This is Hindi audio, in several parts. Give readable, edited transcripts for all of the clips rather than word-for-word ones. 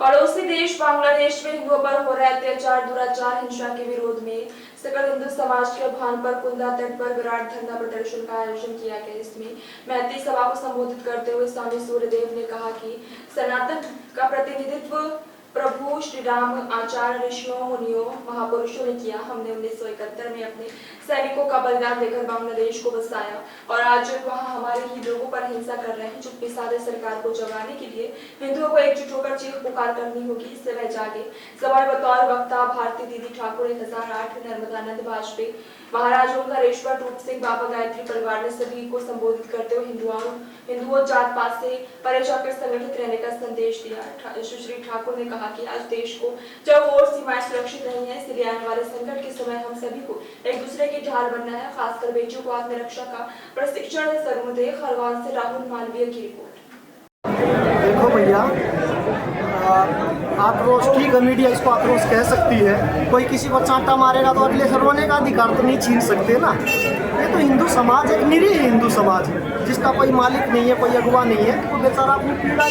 पड़ोसी देश बांग्लादेश में हिंदुओं पर हो रहे अत्याचार, दुराचार, हिंसा के विरोध में सकल हिंदू समाज के आह्वान पर कुंदा तट पर विराट धरना प्रदर्शन का आयोजन किया गया। इसमें महती सभा को संबोधित करते हुए स्वामी सूर्यदेव ने कहा कि सनातन का प्रतिनिधित्व प्रभु श्री राम, आचार्य, ऋषियों, मुनियों, महापुरुषों ने किया। हमने 1971 में अपने सैनिकों का बलिदान देकर बांग्लादेश को बसाया और आज वहां हमारे ही लोगों पर हिंसा कर रहे हैं। चुप्पी साधे सरकार को जगाने के लिए हिंदुओं को एकजुट होकर चीख पुकार करनी होगी, इससे वह जागे। सभा में बतौर वक्ता भारती दीदी ठाकुर, 1008 नर्मदानंद वाजपेयी, महाराज ओंकारेश्वर रूप सिंह, बाबा गायत्री परिवार ने सभी को संबोधित करते हुए हिंदुओं जात पात से परे जाकर संगठित रहने का संदेश दिया। सुश्री ठाकुर ने कहा कि आज देश को जब और सीमाएं सुरक्षित नहीं है, इसलिए आने वाले संकट के समय हम सभी को एक दूसरे की ढाल बनना है। खासकर बेटियों को आत्मरक्षा का प्रशिक्षण जरूर दे। खरगोन से राहुल मालवीय की रिपोर्ट। देखो भैया, आक्रोश ठीक है, मीडिया इसको आक्रोश कह सकती है। कोई किसी को चांटा मारेगा तो अगले से रोने का अधिकार तो नहीं छीन सकते ना। ये तो हिंदू समाज एक निरीह हिंदू समाज है, जिसका कोई मालिक नहीं है, कोई अगुवा नहीं है। वो बेचारा अपनी पीड़ा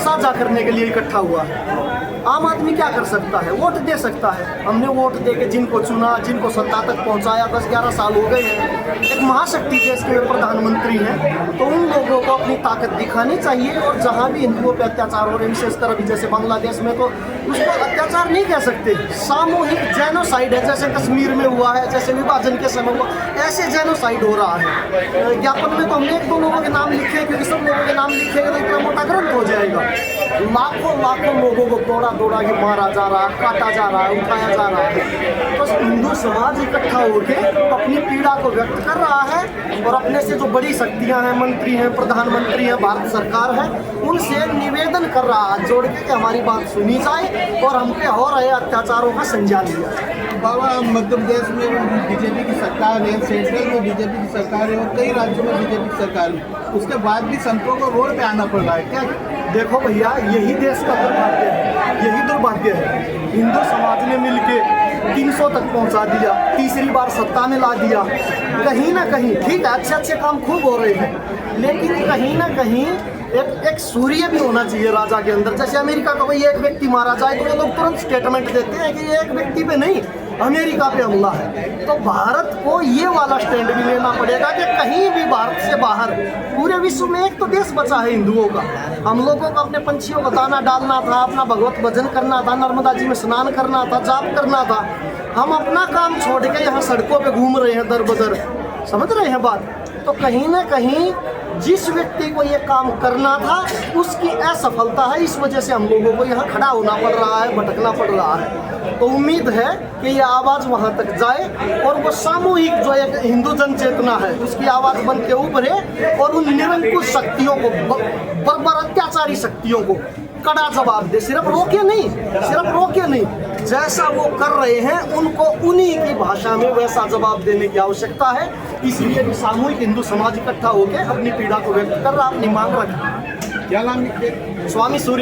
साझा करने के लिए इकट्ठा हुआ है। आम आदमी क्या कर सकता है? वोट दे सकता है। हमने वोट दे के जिनको चुना, जिनको सत्ता तक पहुंचाया, 10-11 साल हो गए हैं। एक महाशक्ति देश के प्रधानमंत्री हैं, तो उन लोगों को अपनी ताकत दिखानी चाहिए। और जहाँ भी हिंदुओं पर अत्याचार हो रहे हैं, विशेषकर अभी जैसे बांग्लादेश में, तो उसको अत्याचार नहीं कह सकते, सामूहिक जेनोसाइड है। जैसे कश्मीर में हुआ है, जैसे विभाजन के समय हुआ, ऐसे जेनोसाइड हो रहा है। ज्ञापन में तो हमने 1-2 लोगों के नाम लिखे, क्योंकि सब लोगों के नाम लिखेंगे तो इतना मोटा ग्रंथ हो जाएगा। लाखों लोगों को दौड़ा के मारा जा रहा है, काटा जा रहा है, उठाया जा रहा है। तो हिंदू समाज इकट्ठा होकर अपनी पीड़ा को व्यक्त कर रहा है और अपने से जो बड़ी शक्तियां हैं, मंत्री हैं, प्रधानमंत्री हैं, भारत सरकार है, उनसे निवेदन कर रहा है जोड़ के कि हमारी बात सुनी जाए और हम पे हो रहे अत्याचारों का संज्ञान लिया जाए। बाबा, मध्य प्रदेश में बीजेपी की सरकार है, सेंट्रल में बीजेपी की सरकार है और कई राज्यों में बीजेपी की सरकार है, उसके बाद भी संतों को रोड पे आना पड़ रहा है। क्या देखो भैया, यही देश का दुर्भाग्य है, यही दुर्भाग्य है। हिंदू समाज ने मिलके 300 तक पहुंचा दिया, तीसरी बार सत्ता में ला दिया। कहीं ना कहीं ठीक है, अच्छे काम खूब हो रहे हैं, लेकिन कहीं ना कहीं एक सूर्य भी होना चाहिए राजा के अंदर। जैसे अमेरिका का कोई एक व्यक्ति मारा जाए तो वो लोग तुरंत स्टेटमेंट देते हैं कि ये एक व्यक्ति पे नहीं, अमेरिका पे हमला है। तो भारत को ये वाला स्टैंड भी लेना पड़ेगा कि कहीं भी भारत से बाहर पूरे विश्व में एक तो देश बचा है हिंदुओं का। हम लोगों को अपने पंछियों को दाना डालना था, अपना भगवत भजन करना था, नर्मदा जी में स्नान करना था, जाप करना था। हम अपना काम छोड़ के यहाँ सड़कों पे घूम रहे हैं दर बदर। समझ रहे हैं बात? तो कहीं ना कहीं जिस व्यक्ति को ये काम करना था उसकी असफलता है, इस वजह से हम लोगों को यहाँ खड़ा होना पड़ रहा है, भटकना पड़ रहा है। तो उम्मीद है कि ये आवाज़ वहाँ तक जाए और वो सामूहिक जो एक हिंदू जन चेतना है उसकी आवाज़ बन के उभरे और उन निरंकुश शक्तियों को, बर्बर अत्याचारी शक्तियों को कड़ा जवाब दे। सिर्फ रोके नहीं, जैसा वो कर रहे हैं उनको उन्हीं की भाषा में वैसा जवाब देने की आवश्यकता है। इसलिए भी सामूहिक हिंदू समाज इकट्ठा होकर अपनी पीड़ा को व्यक्त कर रहा, अपनी मांग रखा। क्या नाम लिखते? स्वामी सूर्य।